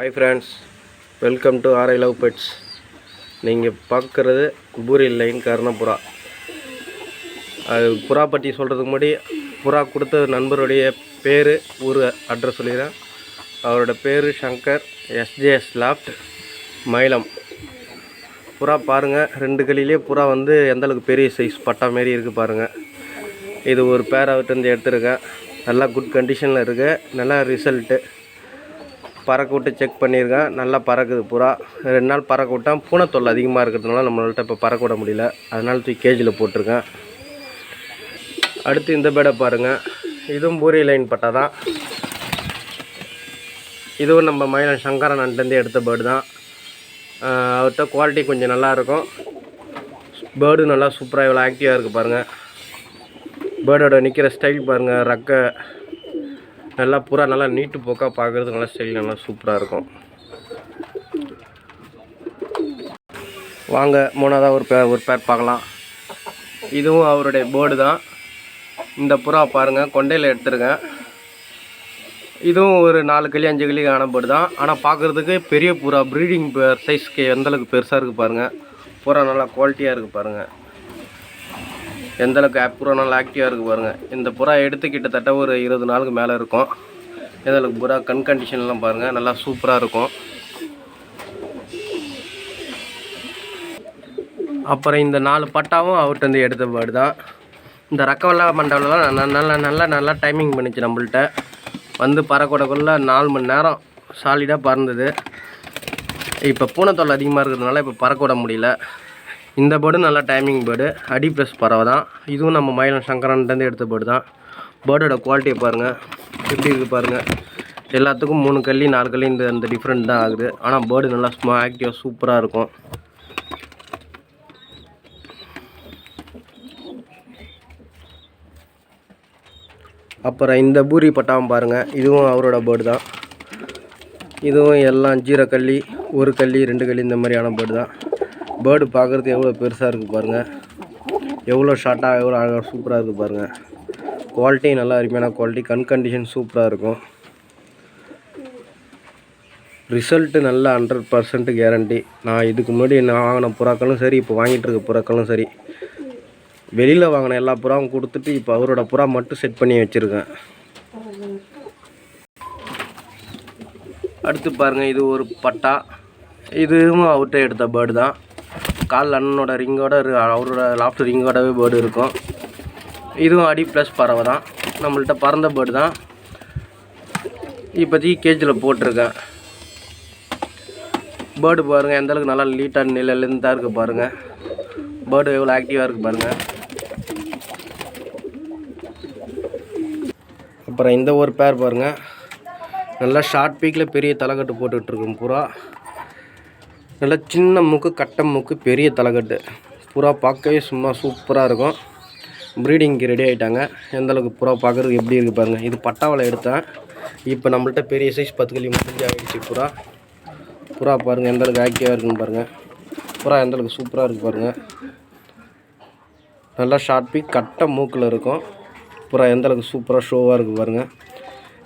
Hi friends, welcome to RI Love Pets. நீங்கள் பார்க்குறது puri line கர்ணபுரா. அது புறா பற்றி சொல்கிறதுக்கு முன்னாடி புறா கொடுத்த நண்பருடைய பேர் ஊர் அட்ரஸ் சொல்லிடுறேன். அவரோட பேர் சங்கர், SJS லாஃப்ட், மயிலம். புறா பாருங்கள், 2 கலிலே புறா வந்து எந்தளவுக்கு பெரிய சைஸ் பட்டா மாரி இருக்குது பாருங்கள். இது ஒரு பேர் அவர்கிட்ட எடுத்துருக்கேன். நல்லா குட் கண்டிஷனில் இருக்குது. நல்லா ரிசல்ட்டு பறக்க விட்டு செக் பண்ணியிருக்கேன். நல்லா பறக்குது புறா. 2 நாள் பறக்க விட்டால் பூனை தொல்லை அதிகமாக இருக்கிறதுனால நம்மள்ட்ட இப்போ பறக்க விட முடியல. அதனால தூக்கி கேஜில் போட்டிருக்கேன். அடுத்து இந்த பேடை பாருங்கள். இதுவும் பூரி லைன் பட்டா தான். இதுவும் நம்ம மயிலம் சங்கரன் அண்லேருந்து எடுத்த பேர்டு தான். அவர்கிட்ட குவாலிட்டி கொஞ்சம் நல்லாயிருக்கும். பேர்டு நல்லா சூப்பராக இவ்வளோ ஆக்டிவாக இருக்குது பாருங்கள். பேர்டோட நிற்கிற ஸ்டைல் பாருங்கள். ரக்கை நல்லா புறா நல்லா நீட்டு போக்காக பார்க்குறதுக்கு நல்லா ஸ்டைல் நல்லா சூப்பராக இருக்கும். வாங்க மூணாவதாக ஒரு பேர் பார்க்கலாம். இதுவும் அவருடைய போர்டு தான். இந்த புறா பாருங்கள், கொண்டையில் எடுத்துருக்கேன். இதுவும் ஒரு 4 கிளி 5 கிளி ஆன பேர்டு தான். ஆனால் பார்க்குறதுக்கு பெரிய புறா, ப்ரீடிங் சைஸ்க்கு எந்தளவுக்கு பெருசாக இருக்குது பாருங்கள். புறா நல்லா குவாலிட்டியாக இருக்குது பாருங்கள். எந்தளவுக்கு புறா நல்லா ஆக்டிவாக இருக்குது பாருங்கள். இந்த புறா எடுத்து கிட்டத்தட்ட ஒரு 20 நாளுக்கு மேலே இருக்கும். எந்தளவுக்கு புறா கண் கண்டிஷன்லாம் பாருங்கள், நல்லா சூப்பராக இருக்கும். அப்புறம் இந்த 4 பட்டாவும் அவர்கிட்ட எடுத்த பேர்டு தான். இந்த ரக்கவல்லா மண்டபம்லாம் நல்லா டைமிங் பண்ணிச்சு. நம்மள்ட்ட வந்து பறக்கூடக்குள்ள 4 மணி நேரம் சாலிடாக பறந்தது. இப்போ பூனை தொல்லை அதிகமாக இருக்கிறதுனால இப்போ பறக்க விட முடியல. இந்த பேர்டு நல்லா டைமிங் பேர்டு, அடி ப்ளஸ் பறவை தான். இதுவும் நம்ம மயிலம் சங்கரன்லேருந்து எடுத்த பேர்டு தான். பேர்டோட குவாலிட்டியை பாருங்கள், எப்படி இருக்குது பாருங்கள். எல்லாத்துக்கும் 3 கல்லி 4 கல்லி இந்த டிஃப்ரெண்ட் தான் ஆகுது. ஆனால் பேர்டு நல்லா ஆக்டிவாக சூப்பராக இருக்கும். அப்புறம் இந்த பூரி பட்டாவும் பாருங்கள். இதுவும் அவரோட பேர்டு தான். இதுவும் எல்லாம் 0 கல்லி 1 கல்லி 2 கல்லி இந்த மாதிரியான பேர்டு தான். பேர்டு பார்க்குறதுக்கு எவ்வளோ பெருசாக இருக்குது பாருங்கள். எவ்வளோ ஷார்ட்டாக எவ்வளோ அழகாக சூப்பராக இருக்குது பாருங்கள். குவாலிட்டி நல்லா அருமையான குவாலிட்டி, கண் கண்டிஷன் சூப்பராக இருக்கும். ரிசல்ட்டு நல்லா 100% கேரண்டி. நான் இதுக்கு முன்னாடி நான் வாங்கின புறாக்களும் சரி, இப்போ வாங்கிட்டு இருக்க புறாக்களும் சரி, வெளியில் வாங்கின எல்லா புறாவும் கொடுத்துட்டு இப்போ அவரோட புறா மட்டும் செட் பண்ணி வச்சுருக்கேன். அடுத்து பாருங்கள், இது ஒரு பட்டா. இதுவும் அவர்கிட்ட எடுத்த பேர்டு தான். கால் அண்ணனோட ரிங்கோட அவரோட லாஃப்ட் ரிங்கோடவே பேர்டு இருக்கும். இதுவும் அடி ப்ளஸ் பறவை தான். நம்மள்ட்ட பறந்த பேர்டு தான். இப்போதைக்கு கேஜில் போட்டிருக்கேன். பேர்டு பாருங்கள், எந்தளவுக்கு நல்லா நீட்டாக நிலையிலேருந்து தான் இருக்குது பாருங்கள். பேர்டு எவ்வளோ ஆக்டிவாக இருக்குது பாருங்கள். அப்புறம் இந்த ஒரு பேர் பாருங்கள், நல்லா ஷார்ட் பீக்கில் பெரிய தலைக்கட்டு போட்டுட்ருக்கும் புறா. நல்லா சின்ன மூக்கு, கட்டை மூக்கு, பெரிய தலைக்கட்டு. புறா பார்க்கவே சும்மா சூப்பராக இருக்கும். ப்ரீடிங்க்கு ரெடி ஆகிட்டாங்க. எந்தளவுக்கு புறா பார்க்குறதுக்கு எப்படி இருக்குது பாருங்கள். இது பட்டாவில் எடுத்தேன். இப்போ நம்மள்ட்ட பெரிய சைஸ் 10 கல்லி 35 ஆகிடுச்சு புறா. புறா பாருங்கள் எந்தளவுக்கு ஆக்டிவாக இருக்குன்னு பாருங்கள். புறா எந்தளவுக்கு சூப்பராக இருக்குது பாருங்கள். நல்லா ஷார்ட் பீக், கட்டை மூக்கில் இருக்கும். புறா எந்தளவுக்கு சூப்பராக ஷோவாக இருக்குது பாருங்கள்.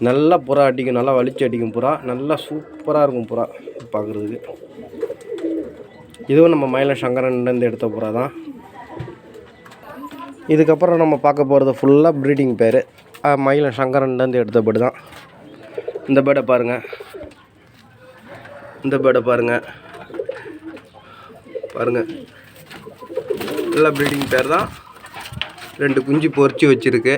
நல்லா புறா அடிக்கும், நல்லா வலிச்சு அடிக்கும் புறா. நல்லா சூப்பராக இருக்கும் புறா பார்க்குறதுக்கு. இதுவும் நம்ம மயிலம் சங்கரன்லேருந்து எடுத்த புறா தான். இதுக்கப்புறம் நம்ம பார்க்க போகிறது ஃபுல்லாக ப்ரீடிங் பேர். மயிலம் சங்கரன்லேருந்து எடுத்த பேர்டு தான். இந்த பேர்டை பாருங்கள், இந்த பேர்டை பாருங்கள் பாருங்கள். நல்லா ப்ரீடிங் பேர் தான். 2 குஞ்சு பொறிச்சு வச்சுருக்கு.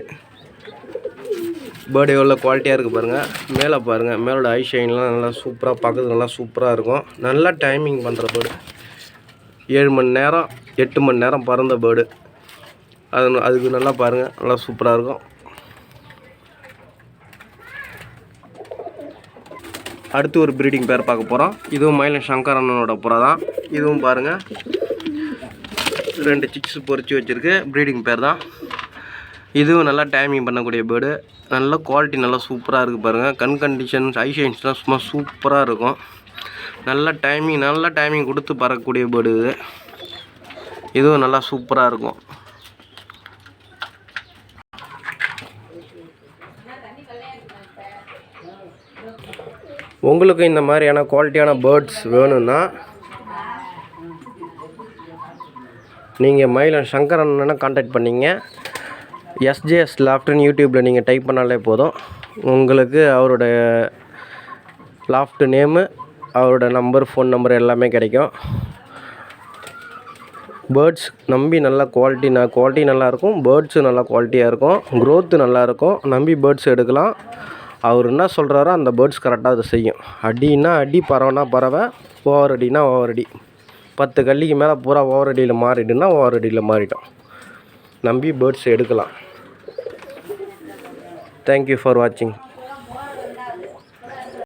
பேர்டு எவ்வளோ குவாலிட்டியாக இருக்குது பாருங்கள். மேலே பாருங்கள், மேலோட ஐ ஷைன்லாம் நல்லா சூப்பராக பார்க்குறது நல்லா சூப்பராக இருக்கும். நல்லா டைமிங் பண்ணுற பேர்டு. 7 மணி நேரம் 8 மணி நேரம் பறந்த பேர்டு. அதுக்கு நல்லா பாருங்கள், நல்லா சூப்பராக இருக்கும். அடுத்து ஒரு ப்ரீடிங் பேர் பார்க்க போகிறோம். இதுவும் மயிலம் சங்கரனோட புறா தான். இதுவும் பாருங்கள், 2 சிக்ஸ் பொறிச்சு வச்சுருக்கு. ப்ரீடிங் பேர் தான். இதுவும் நல்லா டைமிங் பண்ணக்கூடிய பேர்டு. நல்ல குவாலிட்டி நல்லா சூப்பராக இருக்குது பாருங்கள். கண் கண்டிஷன், ஐ ஷைன்ஸ்லாம் சும்மா சூப்பராக இருக்கும். நல்ல டைமிங் கொடுத்து பறக்கக்கூடிய பேர்டு இது. இதுவும் நல்லா சூப்பராக இருக்கும். உங்களுக்கு இந்த மாதிரியான குவாலிட்டியான பேர்ட்ஸ் வேணும்னா நீங்கள் மயிலன் சங்கர் அண்ணனை கான்டாக்ட் பண்ணிங்க. எஸ்ஜேஎஸ் லாஃப்ட்னு யூடியூப்பில் நீங்கள் டைப் பண்ணாலே போதும், உங்களுக்கு அவரோட லாஃப்ட் நேமு, அவரோட நம்பர், ஃபோன் நம்பர் எல்லாமே கிடைக்கும். பேர்ட்ஸ் நம்பி நல்லா குவாலிட்டி நல்லாயிருக்கும். பேர்ட்ஸு நல்லா குவாலிட்டியாக இருக்கும். க்ரோத்து நல்லாயிருக்கும். நம்பி பேர்ட்ஸ் எடுக்கலாம். அவர் என்ன சொல்கிறாரோ அந்த பேர்ட்ஸ் கரெக்டாக அதை செய்யும். அடின்னா அடி, பறவைனா பறவை, ஓவர் அடினா ஓவர் அடி. 10 கல்லிக்கு மேலே பூரா ஓவர் அடியில் மாறிடுன்னா ஓவர் அடியில் மாறிட்டோம். நம்பி பேர்ட்ஸ் எடுக்கலாம். தேங்க்யூ ஃபார் வாட்சிங்.